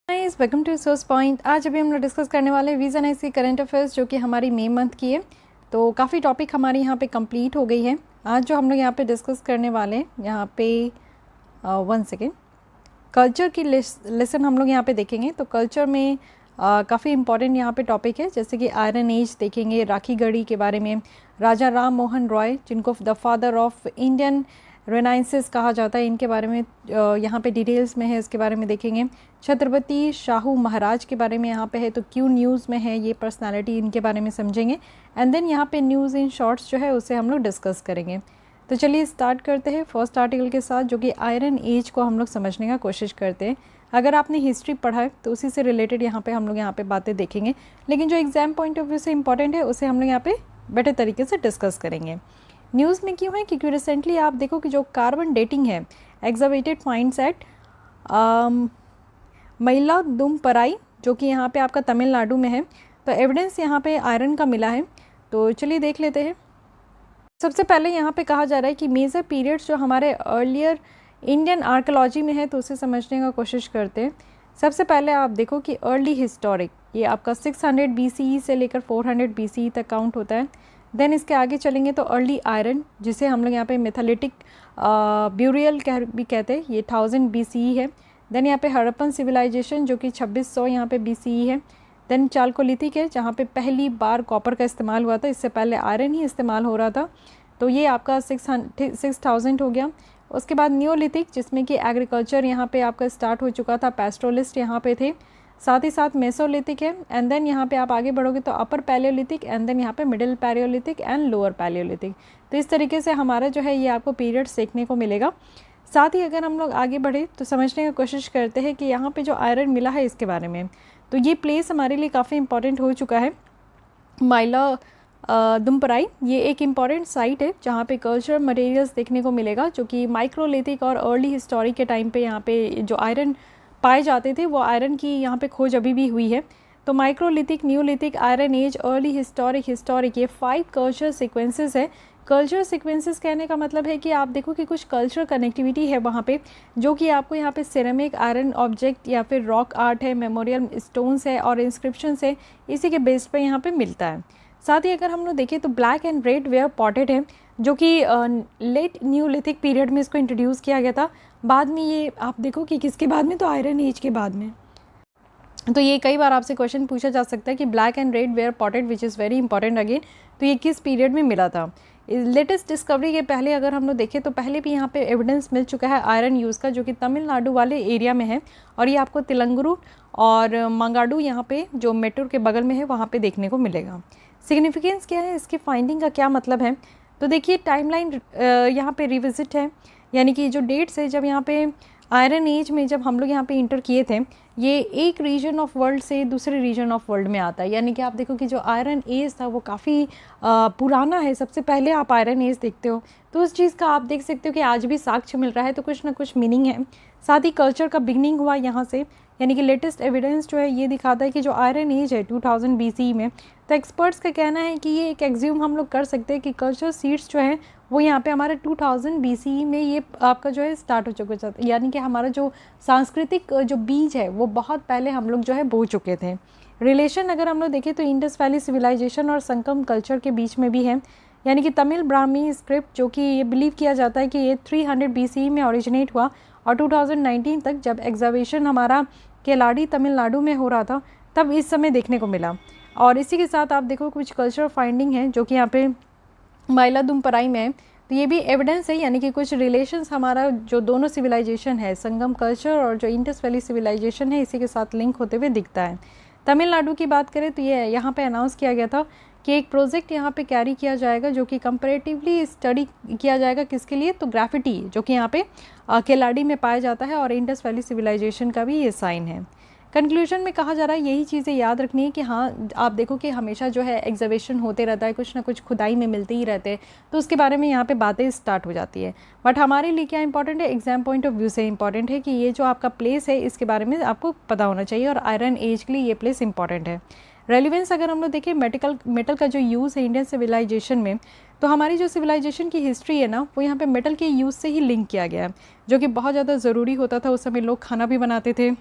Guys welcome to source point. आज अभी हम लोग डिस्कस करने वाले हैं वीज़न ऐसी करंट अफेयर्स जो कि हमारी मई मंथ की है। तो काफ़ी टॉपिक हमारी यहाँ पे कंप्लीट हो गई है। आज जो हम लोग यहाँ पे डिस्कस करने वाले हैं यहाँ पे 1 सेकेंड कल्चर की लेसन हम लोग यहाँ पे देखेंगे। तो कल्चर में काफ़ी इंपॉर्टेंट यहाँ पे टॉपिक है, जैसे कि आयरन एज देखेंगे, राखी गढ़ी के बारे में, राजा राम मोहन रॉय जिनको द फादर ऑफ इंडियन रेनाइंसिस कहा जाता है, इनके बारे में यहाँ पे डिटेल्स में है, इसके बारे में देखेंगे। छत्रपति शाहू महाराज के बारे में यहाँ पे है, तो क्यों न्यूज़ में है ये पर्सनालिटी, इनके बारे में समझेंगे। एंड देन यहाँ पे न्यूज़ इन शॉर्ट्स जो है उसे हम लोग डिस्कस करेंगे। तो चलिए स्टार्ट करते हैं फर्स्ट आर्टिकल के साथ, जो कि आयरन एज को हम लोग समझने का कोशिश करते हैं। अगर आपने हिस्ट्री पढ़ा है तो उसी से रिलेटेड यहाँ पे हम लोग यहाँ पे बातें देखेंगे, लेकिन जो एग्जाम पॉइंट ऑफ व्यू से इंपॉर्टेंट है उसे हम लोग यहाँ पे बेटर तरीके से डिस्कस करेंगे। न्यूज़ में क्यों है, क्योंकि रिसेंटली आप देखो कि जो कार्बन डेटिंग है, एक्सकवेटेड फाइंड्स एट मयिलादुथुराई जो कि यहाँ पे आपका तमिलनाडु में है, तो एविडेंस यहाँ पे आयरन का मिला है। तो चलिए देख लेते हैं। सबसे पहले यहाँ पे कहा जा रहा है कि मेजर पीरियड्स जो हमारे अर्लियर इंडियन आर्कोलॉजी में है, तो उसे समझने का कोशिश करते हैं। सबसे पहले आप देखो कि अर्ली हिस्टोरिक ये आपका 600 BCE से लेकर 400 BCE तक काउंट होता है। देन इसके आगे चलेंगे तो अर्ली आयरन, जिसे हम लोग यहाँ पे मेथलिटिक ब्यूरियल भी कहते हैं, ये 1000 BCE है। देन यहाँ पे हड़प्पन सिविलाइजेशन जो कि 2600 यहाँ पे BCE है। देन चालकोलिथिक है, जहाँ पे पहली बार कॉपर का इस्तेमाल हुआ था, इससे पहले आयरन ही इस्तेमाल हो रहा था, तो ये आपका 6000 हो गया। उसके बाद न्योलिथिक, जिसमें कि एग्रीकल्चर यहाँ पे आपका स्टार्ट हो चुका था, पैस्टोलिस्ट यहाँ पे थे। साथ ही साथ मेसोलिथिक है। एंड देन यहाँ पे आप आगे बढ़ोगे तो अपर पैलियोलिथिक, एंड देन यहाँ पे middle Palaeolithic and lower Palaeolithic. तो इस तरीके से हमारा जो है ये आपको पीरियड्स देखने को मिलेगा। साथ ही अगर हम लोग आगे बढ़े तो समझने की कोशिश करते हैं कि यहाँ पे जो आयरन मिला है इसके बारे में, तो ये प्लेस हमारे लिए काफ़ी इंपॉर्टेंट हो चुका है। मयिलादुथुराई ये एक इम्पॉर्टेंट साइट है जहाँ पे कल्चर मटेरियल्स देखने को मिलेगा, जो कि माइक्रोलिथिक और अर्ली हिस्टोरिक के टाइम पे यहाँ पे जो आयरन पाए जाते थे वो आयरन की यहाँ पे खोज अभी भी हुई है। तो microlithic, neolithic, iron age, early historic ये 5 कल्चर सीक्वेंसेस है। कल्चर सीक्वेंसेस कहने का मतलब है कि आप देखो कि कुछ कल्चर कनेक्टिविटी है वहाँ पे, जो कि आपको यहाँ पे सिरेमिक, आयरन ऑब्जेक्ट या फिर रॉक आर्ट है, मेमोरियल स्टोन्स है और इंस्क्रिप्शंस है, इसी के बेस पे यहाँ पे मिलता है। साथ ही अगर हम लोग देखें तो black and red ware potted है, जो कि लेट न्यूलिथिक पीरियड में इसको इंट्रोड्यूस किया गया था। बाद में ये आप देखो कि किसके बाद में, तो आयरन एज के बाद में। तो ये कई बार आपसे क्वेश्चन पूछा जा सकता है कि black and red ware potted which is very important again, तो ये किस पीरियड में मिला था। लेटेस्ट डिस्कवरी के पहले अगर हम लोग देखें तो पहले भी यहाँ पे एविडेंस मिल चुका है आयरन यूज़ का, जो कि तमिलनाडु वाले एरिया में है, और ये आपको तिलंगुरु और मंगाडू यहाँ पे जो मेट्रो के बगल में है वहाँ पे देखने को मिलेगा। सिग्निफिकेंस क्या है, इसकी फाइंडिंग का क्या मतलब है, तो देखिए टाइमलाइन यहाँ पे रिविजिट है, यानी कि जो डेट्स है जब यहाँ पे आयरन एज में जब हम लोग यहाँ पे इंटर किए थे, ये एक रीजन ऑफ वर्ल्ड से दूसरे रीजन ऑफ वर्ल्ड में आता है। यानी कि आप देखो कि जो आयरन एज था वो काफ़ी पुराना है, सबसे पहले आप आयरन एज देखते हो, तो उस चीज़ का आप देख सकते हो कि आज भी साक्ष्य मिल रहा है, तो कुछ ना कुछ मीनिंग है। साथ ही कल्चर का बिगनिंग हुआ यहाँ से, यानी कि लेटेस्ट एविडेंस जो है ये दिखाता है कि जो आयरन एज है 2000 BCE में, तो एक्सपर्ट्स का कहना है कि ये एक एग्ज्यूम हम लोग कर सकते हैं कि कल्चर सीड्स जो है वो यहाँ पे हमारे 2000 BCE में ये आपका जो है स्टार्ट हो चुका है, यानी कि हमारा जो सांस्कृतिक जो बीज है वो बहुत पहले हम लोग जो है बो चुके थे। रिलेशन अगर हम लोग देखें तो इंडस वैली सिविलाइजेशन और संगम कल्चर के बीच में भी है, यानी कि तमिल ब्राह्मी स्क्रिप्ट जो कि ये बिलीव किया जाता है कि ये 300 BCE में ओरिजिनेट हुआ, और 2019 तक जब एग्जावेशन हमारा केलाड़ी तमिलनाडु में हो रहा था तब इस समय देखने को मिला। और इसी के साथ आप देखो कुछ कल्चर फाइंडिंग है जो कि यहाँ पे मयिलादुथुराई में है, तो ये भी एविडेंस है, यानी कि कुछ रिलेशंस हमारा जो दोनों सिविलाइजेशन है, संगम कल्चर और जो इंडस वैली सिविलाइजेशन है, इसी के साथ लिंक होते हुए दिखता है। तमिलनाडु की बात करें तो ये यहाँ पे अनाउंस किया गया था कि एक प्रोजेक्ट यहाँ पे कैरी किया जाएगा, जो कि कंपैरेटिवली स्टडी किया जाएगा किसके लिए, तो ग्राफिटी जो कि यहाँ पे केलाड़ी में पाया जाता है और इंडस वैली सिविलाइजेशन का भी ये साइन है। कंक्लूजन में कहा जा रहा है यही चीज़ें याद रखनी है कि हाँ आप देखो कि हमेशा जो है एग्जीबिशन होते रहता है, कुछ ना कुछ खुदाई में मिलते ही रहते हैं, तो उसके बारे में यहाँ पे बातें स्टार्ट हो जाती है। बट हमारे लिए क्या इंपॉर्टेंट है, एग्जाम पॉइंट ऑफ व्यू से इंपॉर्टेंट है कि ये जो आपका प्लेस है इसके बारे में आपको पता होना चाहिए, और आयरन एज के लिए ये प्लेस इंपॉर्टेंट है। रेलिवेंस अगर हम लोग देखें मेटल का जो यूज़ है इंडियन सिविलाइजेशन में, तो हमारी जो सिविलाइजेशन की हिस्ट्री है ना वो यहाँ पे मेटल के यूज़ से ही लिंक किया गया है, जो कि बहुत ज़्यादा ज़रूरी होता था। उस समय लोग खाना भी बनाते थे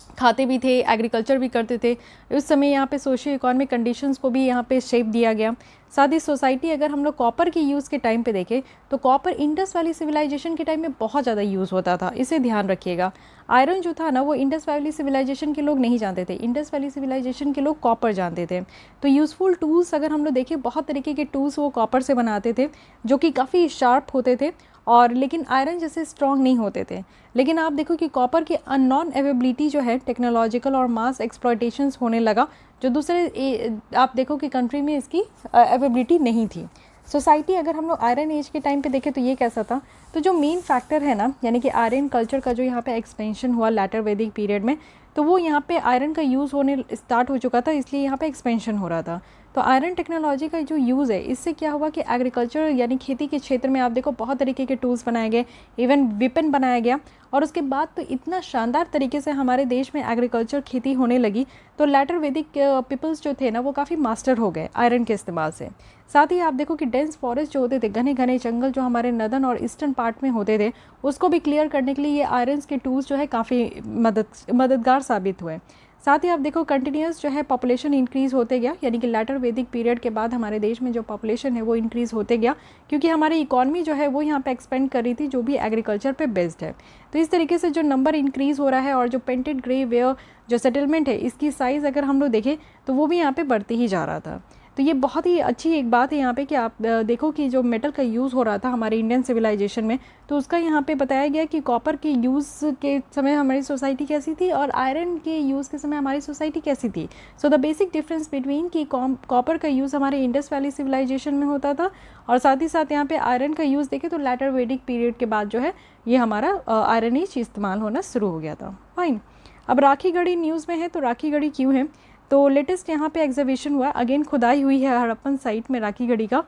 खाते भी थे, एग्रीकल्चर भी करते थे। उस समय यहाँ पे सोशियो इकोनॉमिक कंडीशंस को भी यहाँ पे शेप दिया गया। साथ ही सोसाइटी अगर हम लोग कॉपर के यूज़ के टाइम पे देखें तो कॉपर इंडस वैली सिविलाइजेशन के टाइम में बहुत ज़्यादा यूज़ होता था, इसे ध्यान रखिएगा। आयरन जो था ना वो इंडस वैली सिविलाइजेशन के लोग नहीं जानते थे, इंडस वैली सिविलाइजेशन के लोग कॉपर जानते थे। तो यूज़फुल टूल्स अगर हम लोग देखें, बहुत तरीके के टूल्स वो कॉपर से बनाते थे जो कि काफ़ी शार्प होते थे और लेकिन आयरन जैसे स्ट्रॉन्ग नहीं होते थे। लेकिन आप देखो कि कॉपर की नॉन अवेबिलिटी जो है टेक्नोलॉजिकल और मास एक्सप्लॉयटेशंस होने लगा, जो दूसरे आप देखो कि कंट्री में इसकी अवेबिलिटी नहीं थी। सोसाइटी अगर हम लोग आयरन एज के टाइम पे देखें तो ये कैसा था, तो जो मेन फैक्टर है ना, यानी कि आयरन कल्चर का जो यहाँ पे एक्सपेंशन हुआ लेटर वैदिक पीरियड में, तो वो यहाँ पे आयरन का यूज़ होने स्टार्ट हो चुका था, इसलिए यहाँ पे एक्सपेंशन हो रहा था। तो आयरन टेक्नोलॉजी का जो यूज़ है, इससे क्या हुआ कि एग्रीकल्चर यानी खेती के क्षेत्र में आप देखो बहुत तरीके के टूल्स बनाए गए, इवन वेपन बनाया गया। और उसके बाद तो इतना शानदार तरीके से हमारे देश में एग्रीकल्चर खेती होने लगी, तो लेटर वैदिक पीपल्स जो थे ना वो काफ़ी मास्टर हो गए आयरन के इस्तेमाल से। साथ ही आप देखो कि डेंस फॉरेस्ट जो होते थे, घने घने जंगल जो हमारे नदन और ईस्टर्न पार्ट में होते थे, उसको भी क्लियर करने के लिए ये आयरन के टूल्स जो है काफ़ी मददगार साबित हुए। साथ ही आप देखो कंटिन्यूस जो है पॉपुलेशन इंक्रीज़ होते गया, यानी कि लेटर वैदिक पीरियड के बाद हमारे देश में जो पॉपुलेशन है वो इंक्रीज़ होते गया, क्योंकि हमारी इकॉनमी जो है वो यहाँ पे एक्सपेंड कर रही थी जो भी एग्रीकल्चर पे बेस्ड है। तो इस तरीके से जो नंबर इंक्रीज़ हो रहा है और जो पेंटेड ग्रे वेयर जो सेटलमेंट है, इसकी साइज़ अगर हम लोग देखें तो वो भी यहाँ पर बढ़ते ही जा रहा था। तो ये बहुत ही अच्छी एक बात है यहाँ पे कि आप देखो कि जो मेटल का यूज़ हो रहा था हमारे इंडियन सिविलाइजेशन में, तो उसका यहाँ पे बताया गया कि कॉपर के यूज़ के समय हमारी सोसाइटी कैसी थी और आयरन के यूज़ के समय हमारी सोसाइटी कैसी थी। So the basic difference between कि कॉपर का यूज़ हमारे इंडस वैली सिविलाइजेशन में होता था, और साथ ही साथ यहाँ पे आयरन का यूज़ देखें तो लेटर वैदिक पीरियड के बाद जो है ये हमारा आयरन एज इस्तेमाल होना शुरू हो गया था। फाइन। अब राखी गढ़ी न्यूज़ में है, तो राखी गढ़ी क्यों है, तो लेटेस्ट यहाँ पे एग्जीबिशन हुआ, अगेन खुदाई हुई है हड़प्पन साइट में राखी गढ़ी का,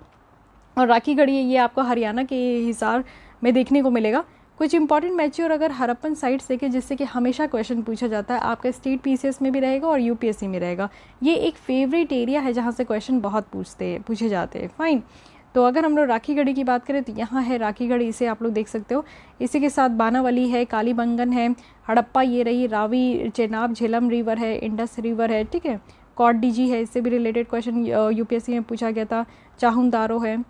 और राखी गढ़ी ये आपको हरियाणा के हिसार में देखने को मिलेगा। कुछ इंपॉर्टेंट मैच्योर अगर हड़प्पन साइट्स देखें, जिससे कि हमेशा क्वेश्चन पूछा जाता है, आपका स्टेट पीसीएस में भी रहेगा और यूपीएससी में रहेगा, ये एक फेवरेट एरिया है जहाँ से क्वेश्चन बहुत पूछे जाते हैं। फाइन। तो अगर हम लोग राखी गढ़ी की बात करें तो यहाँ है राखी गढ़ी, इसे आप लोग देख सकते हो। इसी के साथ बानावली है, कालीबंगन है, हड़प्पा ये रही, रावी, चेनाब, झेलम रिवर है, इंडस रिवर है, ठीक है, कॉट डीजी है, इससे भी रिलेटेड क्वेश्चन यूपीएससी में पूछा गया था, चाहुंदारो है।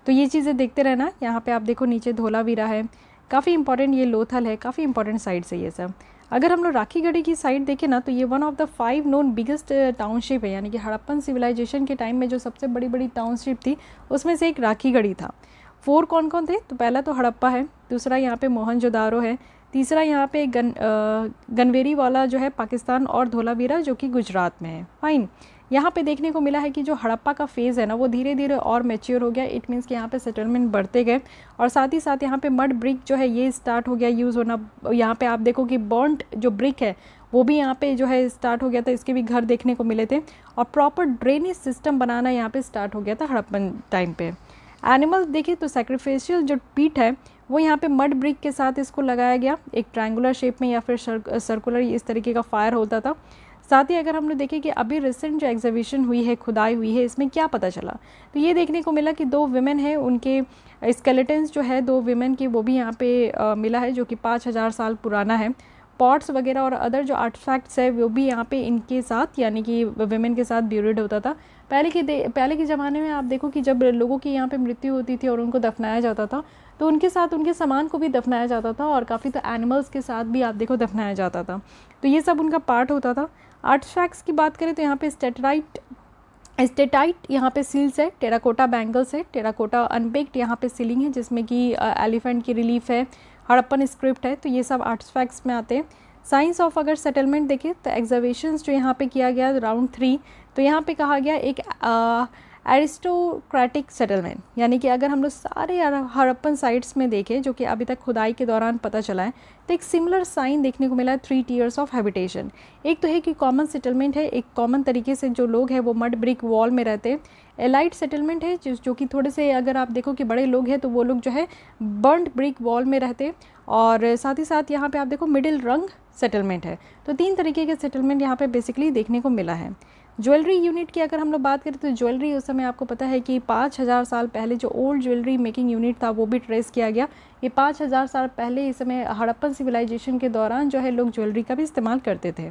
तो ये चीज़ें देखते रहना। यहाँ पे आप देखो नीचे धोलावीरा है, काफ़ी इंपॉर्टेंट, ये लोथल है, काफ़ी इंपॉर्टेंट साइट्स है ये सब। अगर हम लोग राखी गढ़ी की साइट देखें ना, तो ये one of the 5 known biggest township है, यानी कि हड़प्पन सिविलाइजेशन के टाइम में जो सबसे बड़ी बड़ी टाउनशिप थी उसमें से एक राखी गढ़ी था। 4 कौन कौन थे, तो पहला तो हड़प्पा है, दूसरा यहाँ पे मोहनजोदारो है, तीसरा यहाँ पे गनवेरी वाला जो है पाकिस्तान, और धोलावीरा जो कि गुजरात में है। फाइन। यहाँ पे देखने को मिला है कि जो हड़प्पा का फेज़ है ना वो धीरे धीरे और मैच्योर हो गया, इट मीन्स कि यहाँ पे सेटलमेंट बढ़ते गए, और साथ ही साथ यहाँ पे मड ब्रिक जो है ये स्टार्ट हो गया यूज़ होना। यहाँ पे आप देखो कि बॉन्ड जो ब्रिक है वो भी यहाँ पे जो है स्टार्ट हो गया था, इसके भी घर देखने को मिले थे, और प्रॉपर ड्रेनेज सिस्टम बनाना यहाँ पे स्टार्ट हो गया था हड़प्पन टाइम पे। एनिमल देखिए तो सैक्रिफिशियल जो पीट है वो यहाँ पे मड ब्रिक के साथ इसको लगाया गया, एक ट्रायंगुलर शेप में या फिर सर्कुलर इस तरीके का फायर होता था। साथ ही अगर हम लोग देखें कि अभी रिसेंट जो एग्जीबिशन हुई है, खुदाई हुई है, इसमें क्या पता चला, तो ये देखने को मिला कि 2 विमेन हैं, उनके स्केलेटन्स जो है 2 विमेन की वो भी यहाँ पे मिला है, जो कि 5000 साल पुराना है। पॉट्स वगैरह और अदर जो आर्टिफैक्ट्स है वो भी यहाँ पे इनके साथ, यानी कि विमेन के साथ ब्यूरिड होता था। पहले के ज़माने में आप देखो कि जब लोगों की यहाँ पे मृत्यु होती थी और उनको दफनाया जाता था, तो उनके साथ उनके सामान को भी दफनाया जाता था, और काफ़ी तो एनिमल्स के साथ भी आप देखो दफनाया जाता था, तो ये सब उनका पार्ट होता था। आर्टिफैक्ट्स की बात करें तो यहाँ पे स्टेटाइट यहाँ पे सील्स है, टेराकोटा बैंगल्स है, टेराकोटा अनबेक्ड यहाँ पे सीलिंग है जिसमें कि एलिफेंट की रिलीफ है, हड़प्पन स्क्रिप्ट है, तो ये सब आर्टिफैक्ट्स में आते हैं। साइंस ऑफ अगर सेटलमेंट देखें तो एग्जीबिशंस जो यहाँ पे किया गया राउंड 3, तो यहाँ पे कहा गया एक एरिस्टोक्रेटिक सेटलमेंट, यानी कि अगर हम लोग सारे हड़प्पन साइट्स में देखें जो कि अभी तक खुदाई के दौरान पता चला है, तो एक सिमिलर साइन देखने को मिला है 3 टियर्स ऑफ हैबिटेशन। एक तो है कि कॉमन सेटलमेंट है, एक कॉमन तरीके से जो लोग हैं वो मड ब्रिक वॉल में रहते हैं। एलाइट सेटलमेंट है जो कि थोड़े से अगर आप देखो कि बड़े लोग हैं तो वो लोग जो है बर्न्ड ब्रिक वॉल में रहते हैं, और साथ ही साथ यहाँ पे आप देखो मिडिल रंग सेटलमेंट है। तो 3 तरीके के सेटलमेंट यहाँ पे बेसिकली देखने को मिला है। ज्वेलरी यूनिट की अगर हम लोग बात करें तो ज्वेलरी उस समय आपको पता है कि 5000 साल पहले जो ओल्ड ज्वेलरी मेकिंग यूनिट था वो भी ट्रेस किया गया। ये 5000 साल पहले इस समय हड़प्पन सिविलाइजेशन के दौरान जो है लोग ज्वेलरी का भी इस्तेमाल करते थे।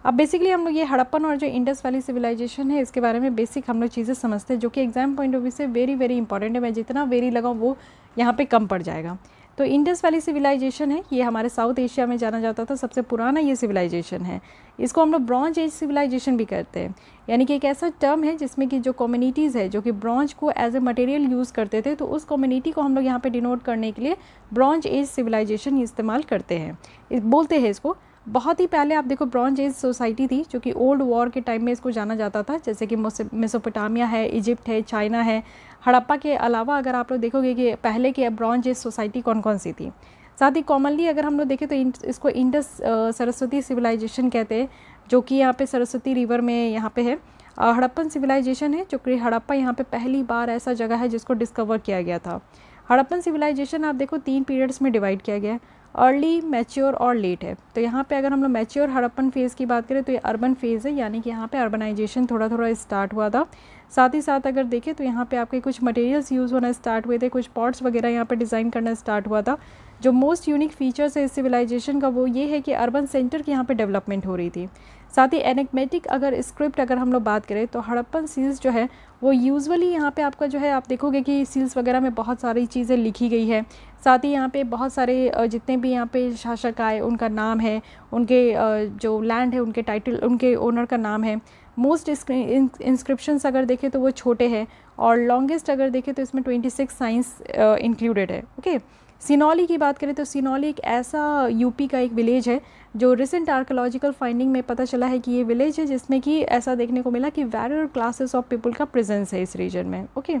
अब बेसिकली हम लोग ये हड़प्पन और जो इंडस वैली सिविलाइजेशन है इसके बारे में बेसिक हम लोग चीज़ें समझते हैं, जो कि एग्जाम पॉइंट ऑफ व्यू से वेरी वेरी इंपॉर्टेंट है। मैं जितना वेरी लगाऊँ वो यहाँ पे कम पड़ जाएगा। तो इंडस वैली सिविलाइजेशन है, ये हमारे साउथ एशिया में जाना जाता था, सबसे पुराना ये सिविलाइजेशन है। इसको हम लोग ब्रॉन्ज एज सिविलाइजेशन भी कहते हैं, यानी कि एक ऐसा टर्म है जिसमें कि जो कम्युनिटीज़ है जो कि ब्रॉन्ज को एज ए मटेरियल यूज़ करते थे, तो उस कम्युनिटी को हम लोग यहाँ पे डिनोट करने के लिए ब्रॉन्ज एज सिविलाइजेशन इस्तेमाल करते हैं, बोलते हैं इसको। बहुत ही पहले आप देखो ब्रॉन्ज एज सोसाइटी थी जो कि ओल्ड वॉर के टाइम में इसको जाना जाता था, जैसे कि मेसोपोटामिया है, इजिप्ट है, चाइना है। हड़प्पा के अलावा अगर आप लोग देखोगे कि पहले की ब्रॉन्ज एज सोसाइटी कौन कौन सी थी। साथ ही कॉमनली अगर हम लोग देखें तो इसको इंडस सरस्वती सिविलाइजेशन कहते हैं, जो कि यहाँ पे सरस्वती रिवर में यहाँ पे है। हड़प्पन सिविलाइजेशन है जो कि हड़प्पा यहाँ पे पहली बार ऐसा जगह है जिसको डिस्कवर किया गया था। हड़प्पन सिविलाइजेशन आप देखो 3 पीरियड्स में डिवाइड किया गया है, अर्ली, मैच्योर और लेट है। तो यहाँ पे अगर हम लोग मैच्योर हड़प्पन फेज़ की बात करें तो ये अर्बन फेज़ है, यानी कि यहाँ पे अर्बनाइजेशन थोड़ा थोड़ा स्टार्ट हुआ था। साथ ही साथ अगर देखें तो यहाँ पे आपके कुछ मटेरियल्स यूज़ होना स्टार्ट हुए थे, कुछ पॉट्स वगैरह यहाँ पे डिज़ाइन करना स्टार्ट हुआ था। जो मोस्ट यूनिक फीचर्स है इस सिविलाइजेशन का वो ये है कि अर्बन सेंटर की यहाँ पे डेवलपमेंट हो रही थी। साथ ही एनिग्मेटिक अगर स्क्रिप्ट अगर हम लोग बात करें तो हड़प्पन सील्स जो है वो यूजुअली यहाँ पे आपका जो है आप देखोगे कि सील्स वगैरह में बहुत सारी चीज़ें लिखी गई है। साथ ही यहाँ पे बहुत सारे जितने भी यहाँ पे शासक आए उनका नाम है, उनके जो लैंड है उनके टाइटल, उनके ओनर का नाम है। मोस्ट इंस्क्रिप्शंस अगर देखें तो वो छोटे हैं और लॉन्गेस्ट अगर देखें तो इसमें 26 साइंस इंक्लूडेड है। ओके, सिनौली की बात करें तो सिनौली एक ऐसा यूपी का एक विलेज है जो रिसेंट आर्कोलॉजिकल फाइंडिंग में पता चला है कि ये विलेज है जिसमें कि ऐसा देखने को मिला कि वेरियर क्लासेस ऑफ पीपल का प्रेजेंस है इस रीजन में। ओके,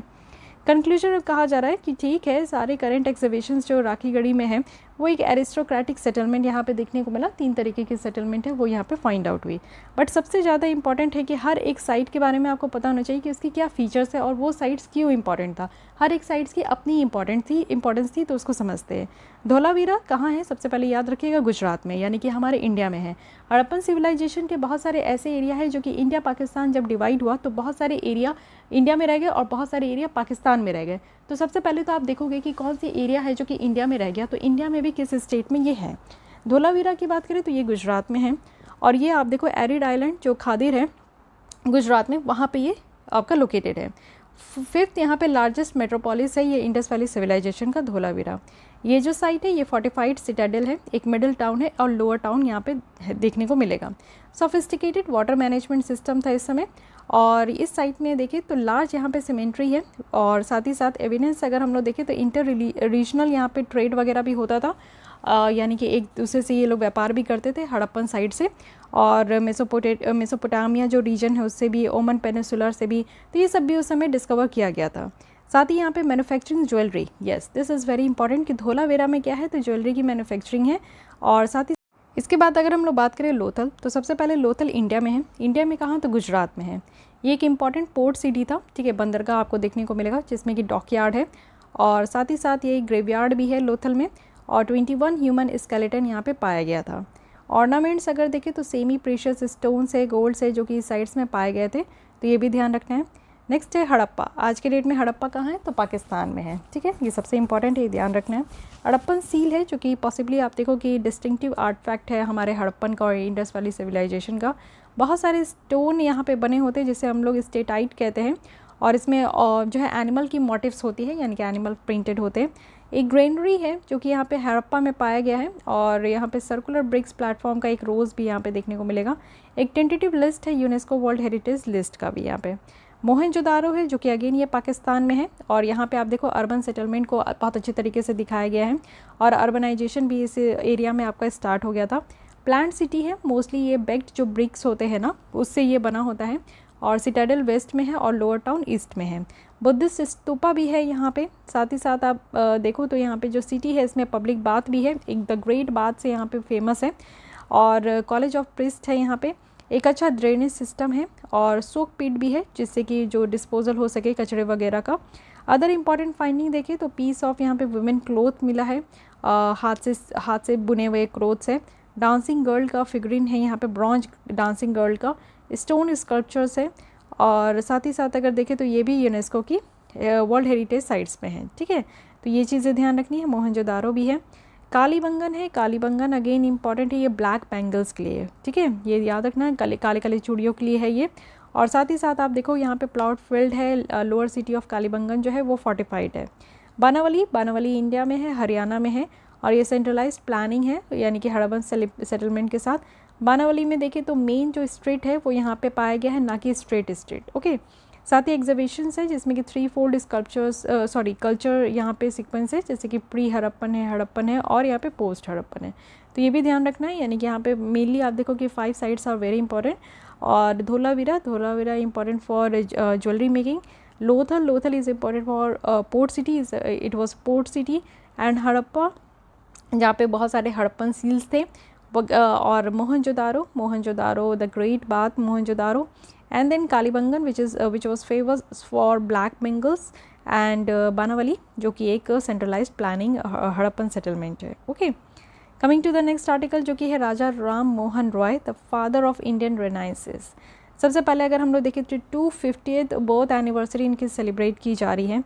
कंक्लूजन में कहा जा रहा है कि ठीक है, सारे करंट एक्सिबिशंस जो राखीगढ़ी में है वो एक एरिस्टोक्रेटिक सेटलमेंट यहाँ पे देखने को मिला। 3 तरीके की सेटलमेंट है वो यहाँ पे फाइंड आउट हुई। बट सबसे ज़्यादा इंपॉर्टेंट है कि हर एक साइट के बारे में आपको पता होना चाहिए कि उसकी क्या फीचर्स है और वो साइट्स क्यों इंपॉर्टेंट था। हर एक साइट्स की अपनी इंपॉर्टेंस थी, तो उसको समझते हैं। धोलावीरा कहाँ है, सबसे पहले याद रखिएगा गुजरात में, यानी कि हमारे इंडिया में है। हड़प्पन सिविलाइजेशन के बहुत सारे ऐसे एरिया है जो कि इंडिया पाकिस्तान जब डिवाइड हुआ तो बहुत सारे एरिया इंडिया में रह गए और बहुत सारे एरिया पाकिस्तान में रह गए। तो सबसे पहले तो आप देखोगे कि कौन सी एरिया है जो कि इंडिया में रह गया, तो इंडिया में भी किस स्टेट में ये है। धोलावीरा की बात करें तो ये गुजरात में है और ये आप देखो एरिड आइलैंड जो खादिर है गुजरात में, वहाँ पे ये आपका लोकेटेड है। 5th यहाँ पे लार्जेस्ट मेट्रोपोलिस है ये इंडस वैली सिविलाइजेशन का धोलावीरा। ये जो साइट है ये फोर्टिफाइड सिटाडेल है, एक मिडिल टाउन है और लोअर टाउन यहाँ पे देखने को मिलेगा। सोफिस्टिकेटेड वाटर मैनेजमेंट सिस्टम था इस समय। और इस साइट में देखें तो लार्ज यहाँ पे सीमेंट्री है और साथ ही साथ एविडेंस अगर हम लोग देखें तो इंटर रीजनल यहाँ पे ट्रेड वगैरह भी होता था, यानी कि एक दूसरे से ये लोग व्यापार भी करते थे हड़प्पन साइड से और मेसोपोटामिया जो रीजन है उससे भी, ओमन पेनिसुलर से भी, तो ये सब भी उस समय डिस्कवर किया गया था। साथ ही यहाँ पे manufacturing jewellery, yes this is very important कि धोलावीरा में क्या है तो ज्वेलरी की मैन्युफैक्चरिंग है। और साथ ही इसके बाद अगर हम लोग बात करें लोथल, तो सबसे पहले लोथल इंडिया में है। इंडिया में कहाँ, तो गुजरात में है। ये एक इम्पॉर्टेंट पोर्ट सिटी था, ठीक है, बंदरगाह आपको देखने को मिलेगा जिसमें कि डॉकयार्ड है और साथ ही साथ ये ग्रेवयार्ड भी है लोथल में और 21 ह्यूमन स्केलेटन यहाँ पे पाया गया था। ऑर्नामेंट्स अगर देखें तो सेमी प्रीशियस स्टोन से, गोल्ड से, जो कि साइड्स में पाए गए थे, तो ये भी ध्यान रखना है। नेक्स्ट है हड़प्पा। आज के डेट में हड़प्पा कहाँ है, तो पाकिस्तान में है, ठीक है, ये सबसे इंपॉर्टेंट है, ध्यान रखना है। हड़प्पन सील है जो कि पॉसिबली आप देखो कि डिस्टिंक्टिव आर्टफैक्ट है हमारे हड़प्पन का और इंडस वैली सिविलाइजेशन का। बहुत सारे स्टोन यहाँ पे बने होते हैं जिसे हम लोग स्टेटाइट कहते हैं और इसमें जो है एनिमल की मोटिव्स होती है, यानी कि एनिमल प्रिंटेड होते हैं। एक ग्रेनरी है जो कि यहाँ पे हड़प्पा में पाया गया है और यहाँ पे सर्कुलर ब्रिक्स प्लेटफॉर्म का एक रोज़ भी यहाँ पे देखने को मिलेगा। एक टेंटेटिव लिस्ट है यूनेस्को वर्ल्ड हेरिटेज लिस्ट का भी यहाँ पे। मोहनजोदारो है जो कि अगेन ये पाकिस्तान में है और यहाँ पे आप देखो अर्बन सेटलमेंट को बहुत अच्छे तरीके से दिखाया गया है और अर्बनाइजेशन भी इस एरिया में आपका स्टार्ट हो गया था। प्लांट सिटी है, मोस्टली ये बेक्ड जो ब्रिक्स होते हैं ना उससे ये बना होता है और सिटाडेल वेस्ट में है और लोअर टाउन ईस्ट में है। बुद्धिस्ट स्तूपा भी है यहाँ पे। साथ ही साथ आप देखो तो यहाँ पे जो सिटी है इसमें पब्लिक बाथ भी है, एक द ग्रेट बाथ से यहाँ पे फेमस है और कॉलेज ऑफ प्रीस्ट है यहाँ पे। एक अच्छा ड्रेनेज सिस्टम है और सोक पिट भी है जिससे कि जो डिस्पोजल हो सके कचरे वगैरह का। अदर इम्पॉर्टेंट फाइंडिंग देखें तो पीस ऑफ यहाँ पे वुमेन क्लोथ मिला है, हाथ से बुने हुए क्लोथ्स है। डांसिंग गर्ल का फिगरिन है यहाँ पे, ब्रॉन्ज डांसिंग गर्ल का, स्टोन स्कल्पचर्स है, और साथ ही साथ अगर देखें तो ये भी यूनेस्को की वर्ल्ड हेरिटेज साइट्स में है, ठीक है। तो ये चीज़ें ध्यान रखनी है। मोहनजोदारो भी है। कालीबंगन है, कालीबंगन अगेन इंपॉर्टेंट है, ये ब्लैक बैंगल्स के लिए, ठीक है, ये याद रखना है, काले काले काले चूड़ियों के लिए है ये। और साथ ही साथ आप देखो यहाँ पे प्लॉट फील्ड है, लोअर सिटी ऑफ कालीबंगन जो है वो फोर्टिफाइड है। बानावली, बानावली इंडिया में है, हरियाणा में है, और ये सेंट्रलाइज्ड प्लानिंग है, यानी कि हड़प्पन सेटलमेंट के साथ। बानावली में देखें तो मेन जो स्ट्रीट है वो यहाँ पे पाया गया है, ना कि स्ट्रीट, ओके। साथ ही एग्जीबिशंस है जिसमें कि 3 फोल्ड स्कल्पचर्स कल्चर यहाँ पे सीक्वेंस है, जैसे कि प्री हड़प्पन है और यहाँ पे पोस्ट हड़प्पन है। तो ये भी ध्यान रखना है, यानी कि यहाँ पे मेनली आप देखो कि 5 साइट्स आर वेरी इंपॉर्टेंट। और Dholavira important for jewellery making. Lothal is important for port city, it was port city. And Harappa जहाँ पे बहुत सारे हड़प्पन सील्स थे। और Mohenjodaro the great bath Mohenjodaro. And then Kalibangan which was famous for black bangles. And Banawali जो कि एक सेंट्रलाइज्ड प्लानिंग हड़प्पन सेटलमेंट है, okay. Coming to the next article जो कि है Raja Ram Mohan Roy the father of Indian रेनाइंसेस। सबसे पहले अगर हम लोग देखें तो 250th बर्थ एनिवर्सरी इनकी सेलिब्रेट की जा रही है।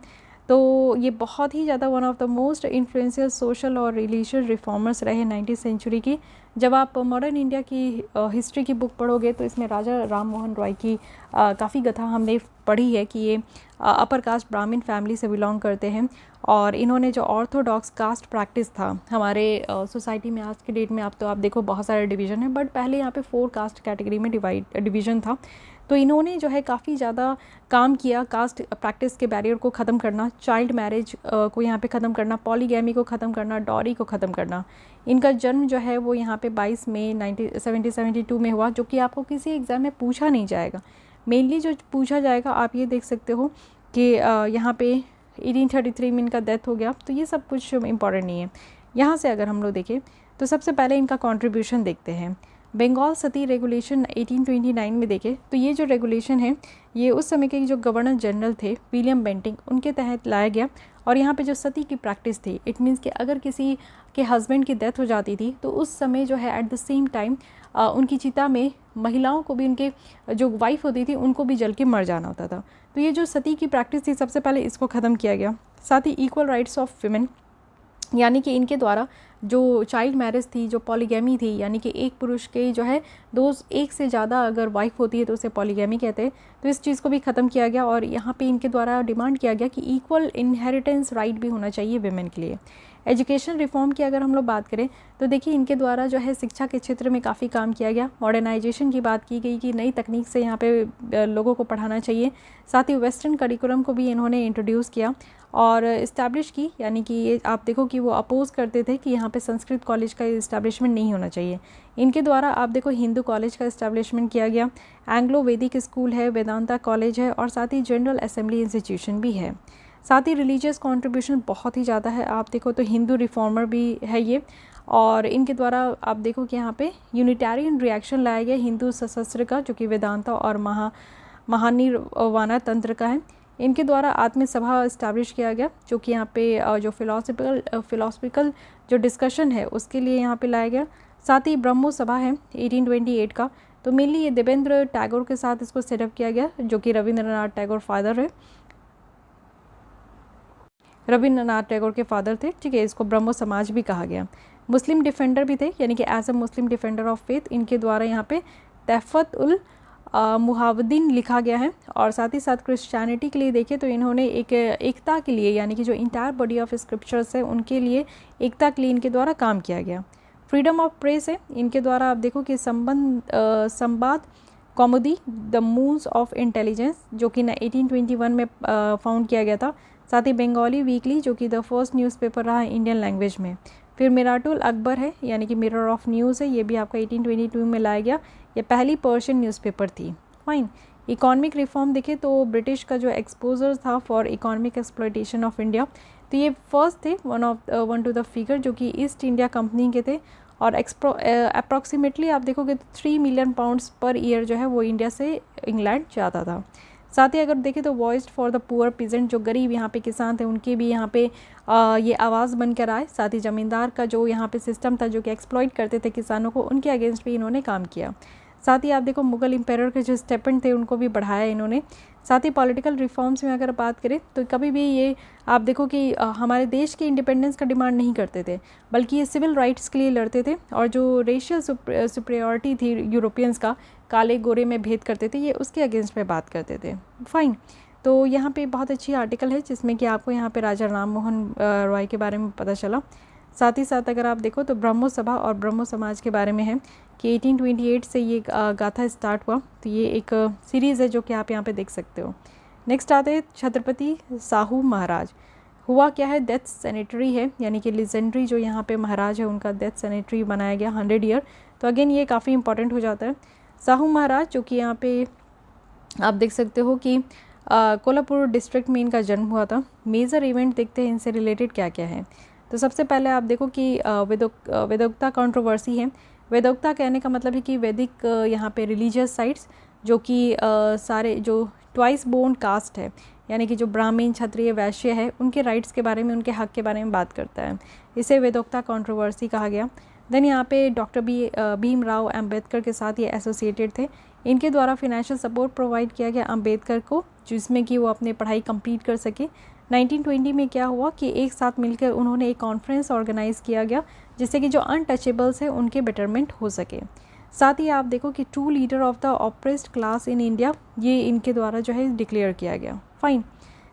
तो ये बहुत ही ज़्यादा one of the most influential social और रिलीजियस रिफॉर्मर्स रहे 19th सेंचुरी की। जब आप मॉडर्न इंडिया की हिस्ट्री की बुक पढ़ोगे तो इसमें राजा राम मोहन रॉय की काफ़ी कथा हमने पढ़ी है कि ये अपर कास्ट ब्राह्मण फैमिली से बिलोंग करते हैं। और इन्होंने जो ऑर्थोडॉक्स कास्ट प्रैक्टिस था हमारे सोसाइटी में, आज के डेट में आप देखो बहुत सारे डिवीज़न है, बट पहले यहाँ पे 4 कास्ट कैटेगरी में डिवीज़न था। तो इन्होंने जो है काफ़ी ज़्यादा काम किया कास्ट प्रैक्टिस के बैरियर को ख़त्म करना, चाइल्ड मैरिज को यहाँ पे ख़त्म करना, पॉलीगैमी को ख़त्म करना, डॉरी को ख़त्म करना। इनका जन्म जो है वो यहाँ पे 22 मई 1772 में हुआ, जो कि आपको किसी एग्ज़ाम में पूछा नहीं जाएगा। मेनली जो पूछा जाएगा आप ये देख सकते हो कि यहाँ पे 1833 में इनका डेथ हो गया। तो ये सब कुछ इम्पॉर्टेंट नहीं है। यहाँ से अगर हम लोग देखें तो सबसे पहले इनका कंट्रीब्यूशन देखते हैं। बंगाल सती रेगुलेशन 1829 में देखें तो ये जो रेगुलेशन है ये उस समय के जो गवर्नर जनरल थे विलियम बेंटिंग, उनके तहत लाया गया। और यहाँ पे जो सती की प्रैक्टिस थी, इट मीन्स कि अगर किसी के हस्बैंड की डेथ हो जाती थी तो उस समय जो है एट द सेम टाइम उनकी चिता में महिलाओं को भी, उनके जो वाइफ होती थी उनको भी जल के मर जाना होता था। तो ये जो सती की प्रैक्टिस थी सबसे पहले इसको ख़त्म किया गया। साथ ही इक्वल राइट्स ऑफ विमेन, यानी कि इनके द्वारा जो चाइल्ड मैरिज थी, जो पॉलीगैमी थी, यानी कि एक पुरुष के जो है एक से ज़्यादा अगर वाइफ होती है तो उसे पॉलीगैमी कहते हैं। तो इस चीज़ को भी ख़त्म किया गया और यहाँ पे इनके द्वारा डिमांड किया गया कि इक्वल इनहेरिटेंस राइट भी होना चाहिए विमेन के लिए। एजुकेशन रिफॉर्म की अगर हम लोग बात करें तो देखिए इनके द्वारा जो है शिक्षा के क्षेत्र में काफ़ी काम किया गया। मॉडर्नाइजेशन की बात की गई कि नई तकनीक से यहाँ पे लोगों को पढ़ाना चाहिए। साथ ही वेस्टर्न करिकुलम को भी इन्होंने इंट्रोड्यूस किया और इस्टेब्लिश की, यानी कि ये आप देखो कि वो अपोज़ करते थे कि यहाँ पे संस्कृत कॉलेज का इस्टेब्लिशमेंट नहीं होना चाहिए। इनके द्वारा आप देखो हिंदू कॉलेज का इस्टेब्लिशमेंट किया गया, एंग्लो वैदिक स्कूल है, वेदांता कॉलेज है और साथ ही जनरल असेंबली इंस्टीट्यूशन भी है। साथ ही रिलीजियस कंट्रीब्यूशन बहुत ही ज़्यादा है। आप देखो तो हिंदू रिफॉर्मर भी है ये, और इनके द्वारा आप देखो कि यहाँ पे यूनिटेरियन रिएक्शन लाया गया हिंदू सशस्त्र का, जो कि वेदांता और महानिर्वाणा तंत्र का है। इनके द्वारा आत्म सभा इस्टेब्लिश किया गया, जो कि यहाँ पे जो फिलोसफिकल जो डिस्कशन है उसके लिए यहाँ पे लाया गया। साथ ही ब्रह्मो सभा है 1828 का, तो मेनली ये देवेंद्र टैगोर के साथ इसको सेटअप किया गया, जो कि रविंद्रनाथ टैगोर फादर है, रविंद्रनाथ टैगोर के फादर थे, ठीक है। इसको ब्रह्मो समाज भी कहा गया। मुस्लिम डिफेंडर भी थे, यानी कि as a Muslim defender of faith इनके द्वारा यहाँ पे तहफ़त उल मुहावद्दीन लिखा गया है। और साथ ही साथ क्रिश्चियनिटी के लिए देखें तो इन्होंने एक एकता के लिए, यानी कि जो इंटायर बॉडी ऑफ स्क्रिप्चर्स है उनके लिए एकता के लिए इनके द्वारा काम किया गया। फ्रीडम ऑफ प्रेस है, इनके द्वारा आप देखो कि संवाद comedy the moons of intelligence, जो कि 1821 में फाउंड किया गया था। साथ ही बंगाली वीकली, जो कि द फर्स्ट न्यूज़पेपर रहा इंडियन लैंग्वेज में। फिर मिराटुल अकबर है, यानी कि मिरर ऑफ न्यूज़ है, ये भी आपका 1822 में लाया गया। ये पहली पर्शियन न्यूज़पेपर थी। फाइन। इकोनॉमिक रिफॉर्म देखें तो ब्रिटिश का जो एक्सपोजर था for economic exploitation of India, तो ये फर्स्ट थे वन टू द फिगर, जो कि ईस्ट इंडिया कंपनी के थे। और अप्रॉक्सीमेटली आप देखोगे तो 3 मिलियन पाउंड्स पर ईयर जो है वो इंडिया से इंग्लैंड जाता था। साथ ही अगर देखें तो voice for the poor peasant, जो गरीब यहाँ पे किसान थे उनके भी यहाँ पे ये आवाज़ बनकर आए। साथ ही ज़मींदार का जो यहाँ पे सिस्टम था जो कि एक्सप्लॉइट करते थे किसानों को, उनके अगेंस्ट भी इन्होंने काम किया। साथ ही आप देखो मुगल एम्पायर के जो स्टेपेंट थे उनको भी बढ़ाया इन्होंने। साथ ही पॉलिटिकल रिफॉर्म्स में अगर बात करें तो कभी भी ये आप देखो कि हमारे देश के इंडिपेंडेंस का डिमांड नहीं करते थे, बल्कि ये सिविल राइट्स के लिए लड़ते थे। और जो रेशियल सुप्रियोरिटी थी यूरोपियंस का, काले गोरे में भेद करते थे, ये उसके अगेंस्ट में बात करते थे। फाइन, तो यहाँ पे बहुत अच्छी आर्टिकल है जिसमें कि आपको यहाँ पे राजा राम मोहन रॉय के बारे में पता चला। साथ ही साथ अगर आप देखो तो ब्रह्मो सभा और ब्रह्मो समाज के बारे में है कि 1828 से ये गाथा स्टार्ट हुआ। तो ये एक सीरीज़ है जो कि आप यहाँ पे देख सकते हो। नेक्स्ट आते हैं छत्रपति साहू महाराज। हुआ क्या है, डेथ सेनेटरी है, यानी कि लेजेंडरी जो यहाँ पे महाराज है उनका डेथ सेनेटरी बनाया गया 100 ईयर। तो अगेन ये काफ़ी इंपॉर्टेंट हो जाता है। साहू महाराज जो कि यहाँ पे आप देख सकते हो कि कोल्हापुर डिस्ट्रिक्ट में इनका जन्म हुआ था। मेजर इवेंट देखते हैं इनसे रिलेटेड क्या क्या है। तो सबसे पहले आप देखो कि वेदोक्ता कंट्रोवर्सी है। वेदोक्ता कहने का मतलब है कि वैदिक यहाँ पे रिलीजियस साइट्स जो कि सारे जो ट्वाइस बोर्न कास्ट है, यानी कि जो ब्राह्मण क्षत्रिय वैश्य है, उनके राइट्स के बारे में, उनके हक के बारे में बात करता है। इसे वेदोक्ता कंट्रोवर्सी कहा गया। देन यहाँ पे डॉक्टर भीमराव अम्बेडकर के साथ ये एसोसिएटेड थे। इनके द्वारा फिनेंशियल सपोर्ट प्रोवाइड किया गया अम्बेडकर को, जिसमें कि वो अपनी पढ़ाई कंप्लीट कर सके। 1920 में क्या हुआ कि एक साथ मिलकर उन्होंने एक कॉन्फ्रेंस ऑर्गेनाइज़ किया गया जिससे कि जो अनटचेबल्स हैं उनके बेटरमेंट हो सके। साथ ही आप देखो कि true leader of the oppressed class in India, ये इनके द्वारा जो है डिक्लेयर किया गया। फाइन,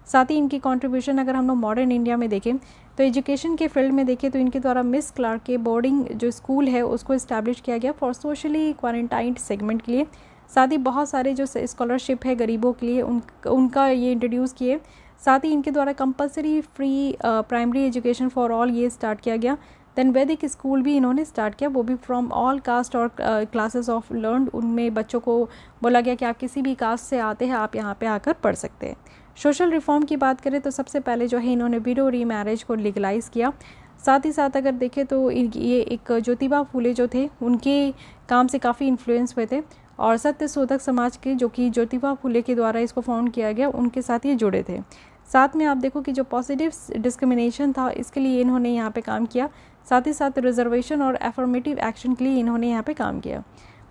साथ ही इनकी कंट्रीब्यूशन अगर हम लोग मॉडर्न इंडिया में देखें तो एजुकेशन के फील्ड में देखें तो इनके द्वारा मिस क्लार्क के बोर्डिंग जो स्कूल है उसको इस्टेब्लिश किया गया फॉर सोशली क्वारंटाइंड सेगमेंट के लिए। साथ ही बहुत सारे जो स्कॉलरशिप है गरीबों के लिए उनका ये इंट्रोड्यूस किए। साथ ही इनके द्वारा compulsory free primary education for all ये स्टार्ट किया गया। देन वैदिक स्कूल भी इन्होंने स्टार्ट किया, वो भी फ्रॉम ऑल कास्ट और क्लासेस ऑफ लर्न। उनमें बच्चों को बोला गया कि आप किसी भी कास्ट से आते हैं आप यहाँ पे आकर पढ़ सकते हैं। सोशल रिफॉर्म की बात करें तो सबसे पहले जो है इन्होंने विडो रीमैरिज को लीगलाइज़ किया। साथ ही साथ अगर देखें तो ये एक ज्योतिबा फूले जो थे उनके काम से काफ़ी इन्फ्लुएंस हुए थे, और सत्य शोधक समाज के जो कि ज्योतिबा फूले के द्वारा इसको फाउंड किया गया उनके साथ ये जुड़े थे। साथ में आप देखो कि जो पॉजिटिव डिस्क्रिमिनेशन था इसके लिए इन्होंने यहाँ पे काम किया। साथ ही साथ रिजर्वेशन और एफर्मेटिव एक्शन के लिए इन्होंने यहाँ पे काम किया।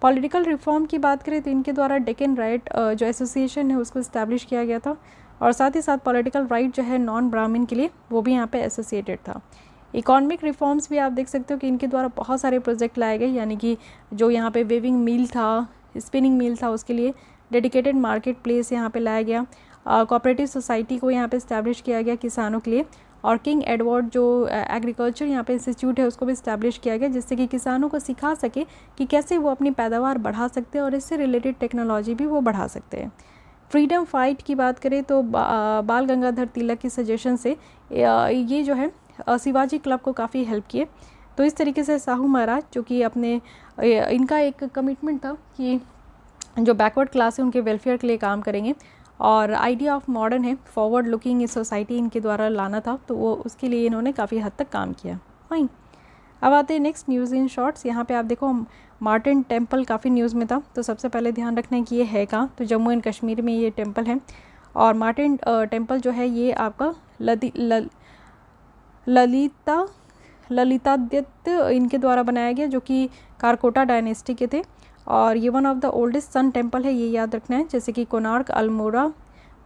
पॉलिटिकल रिफॉर्म की बात करें तो इनके द्वारा डेक्कन राइट जो एसोसिएशन है उसको इस्टेब्लिश किया गया था, और साथ ही साथ पॉलिटिकल राइट जो है नॉन ब्राह्मण के लिए वो भी यहाँ पे एसोसिएटेड था। इकोनॉमिक रिफॉर्म्स भी आप देख सकते हो कि इनके द्वारा बहुत सारे प्रोजेक्ट लाए गए, यानी कि जो यहाँ पे वेविंग मिल था, स्पिनिंग मिल था, उसके लिए डेडिकेटेड मार्केट प्लेस यहाँ पे लाया गया। कोऑपरेटिव सोसाइटी को यहाँ पे इस्टेब्लिश किया गया किसानों के लिए, और किंग एडवर्ड जो एग्रीकल्चर यहाँ पे इंस्टीट्यूट है उसको भी इस्टेब्लिश किया गया जिससे कि किसानों को सिखा सके कि कैसे वो अपनी पैदावार बढ़ा सकते हैं और इससे रिलेटेड टेक्नोलॉजी भी वो बढ़ा सकते हैं। फ्रीडम फाइट की बात करें तो बाल गंगाधर तिलक की सजेशन से ये जो है शिवाजी क्लब को काफ़ी हेल्प किए। तो इस तरीके से साहू महाराज जो कि अपने इनका एक कमिटमेंट था कि जो बैकवर्ड क्लास है उनके वेलफेयर के लिए काम करेंगे, और आइडिया ऑफ मॉडर्न है फॉरवर्ड लुकिंग इस सोसाइटी इनके द्वारा लाना था, तो वो उसके लिए इन्होंने काफ़ी हद तक काम किया। फाइन, अब आते हैं नेक्स्ट न्यूज़ इन शॉर्ट्स। यहाँ पे आप देखो मार्टिन टेम्पल काफ़ी न्यूज़ में था, तो सबसे पहले ध्यान रखना है कि ये है कहाँ, तो जम्मू एंड कश्मीर में ये टेम्पल है। और मार्टिन टेम्पल जो है ये आपका ललितादित्य इनके द्वारा बनाया गया जो कि कारकोटा डायनेस्टी के थे, और ये one of the oldest sun temple है, ये याद रखना है। जैसे कि कोणार्क, अल्मोड़ा,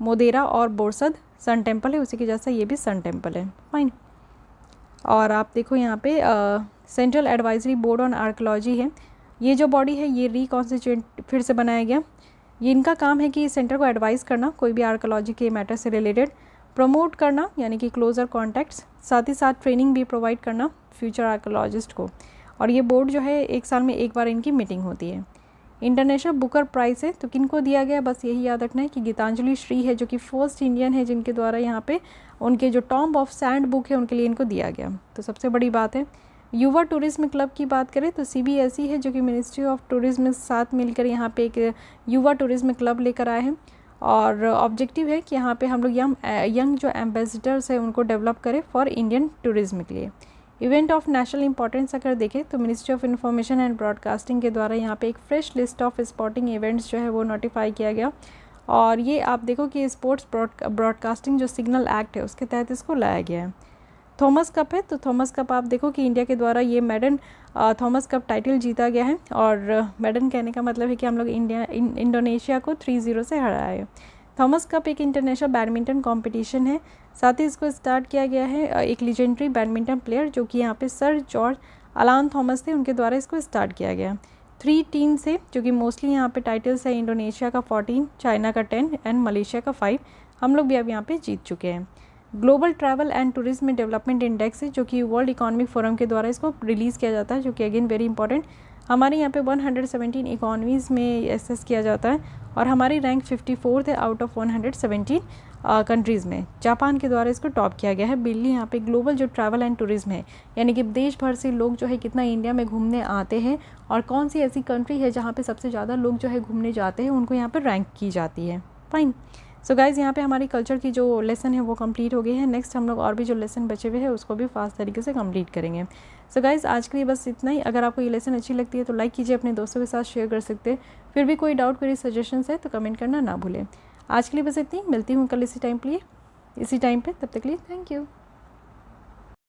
मोदेरा और बोरसद सन टेम्पल है, उसी के जैसा ये भी सन टेम्पल है। फाइन, और आप देखो यहाँ पे central advisory board on archaeology है, ये जो बॉडी है ये रिकॉन्स्टिट्यूट फिर से बनाया गया। ये इनका काम है कि सेंटर को एडवाइस करना कोई भी आर्कियोलॉजी के मैटर से रिलेटेड, प्रमोट करना यानी कि क्लोजर कॉन्टैक्ट्स, साथ ही साथ ट्रेनिंग भी प्रोवाइड करना फ्यूचर आर्कियोलॉजिस्ट को। और ये बोर्ड जो है 1 साल में 1 बार इनकी मीटिंग होती है। इंटरनेशनल बुकर प्राइज़ है, तो किनको दिया गया, बस यही याद रखना है कि गीतांजलि श्री है जो कि फर्स्ट इंडियन है जिनके द्वारा यहाँ पे उनके जो टॉम्ब ऑफ सैंड बुक है उनके लिए इनको दिया गया, तो सबसे बड़ी बात है। युवा टूरिज्म क्लब की बात करें तो CBSE है जो कि मिनिस्ट्री ऑफ टूरिज्म के साथ मिलकर यहाँ पे एक युवा टूरिज्म क्लब लेकर आए हैं, और ऑब्जेक्टिव है कि यहाँ पे हम लोग यंग जो एम्बेसडर्स है उनको डेवलप करें फॉर इंडियन टूरिज्म के लिए। इवेंट ऑफ नेशनल इंपॉर्टेंस अगर देखें तो ministry of information and broadcasting के द्वारा यहाँ पे एक fresh list of sporting events जो है वो नोटिफाई किया गया, और ये आप देखो कि स्पोर्ट्स ब्रॉडकास्टिंग जो सिग्नल एक्ट है उसके तहत इसको लाया गया है। थॉमस कप है, तो थॉमस कप आप देखो कि इंडिया के द्वारा ये मेडन थॉमस कप टाइटल जीता गया है। और मेडन कहने का मतलब है कि हम लोग इंडोनेशिया को 3-0 से हराए है। थॉमस कप एक इंटरनेशनल बैडमिंटन कंपटीशन है, साथ ही इसको स्टार्ट किया गया है एक लीजेंडरी बैडमिंटन प्लेयर जो कि यहाँ पे सर जॉर्ज अलान थॉमस थे, उनके द्वारा इसको स्टार्ट किया गया। 3 टीम से, जो कि मोस्टली यहाँ पे टाइटल्स है इंडोनेशिया का 14, चाइना का 10 एंड मलेशिया का 5। हम लोग भी अब यहाँ पे जीत चुके हैं। Global travel and tourism development index है, जो कि वर्ल्ड इकोनॉमिक फोरम के द्वारा इसको रिलीज़ किया जाता है, जो कि अगेन वेरी इंपॉर्टेंट। हमारे यहाँ पे 117 इकोनॉमीज़ में एसेस किया जाता है और हमारी रैंक 54 है आउट ऑफ 117 कंट्रीज़ में। जापान के द्वारा इसको टॉप किया गया है। बिल्ली यहाँ पे ग्लोबल जो ट्रैवल एंड टूरिज्म है, यानी कि देश भर से लोग जो है कितना इंडिया में घूमने आते हैं और कौन सी ऐसी कंट्री है जहाँ पे सबसे ज़्यादा लोग जो है घूमने जाते हैं, उनको यहाँ पर रैंक की जाती है। फाइन। सो गाइज़, यहाँ पे हमारी कल्चर की जो लेसन है वो कंप्लीट हो गई है। नेक्स्ट हम लोग और भी जो लेसन बचे हुए हैं उसको भी फास्ट तरीके से कंप्लीट करेंगे। सो गाइज़, आज के लिए बस इतना ही। अगर आपको ये लेसन अच्छी लगती है तो लाइक कीजिए, अपने दोस्तों के साथ शेयर कर सकते हैं। फिर भी कोई डाउट, कोई सजेशंस है तो कमेंट करना ना भूलें। आज के लिए बस इतनी, मिलती हूँ कल इसी टाइम पे। तब तक के लिए थैंक यू।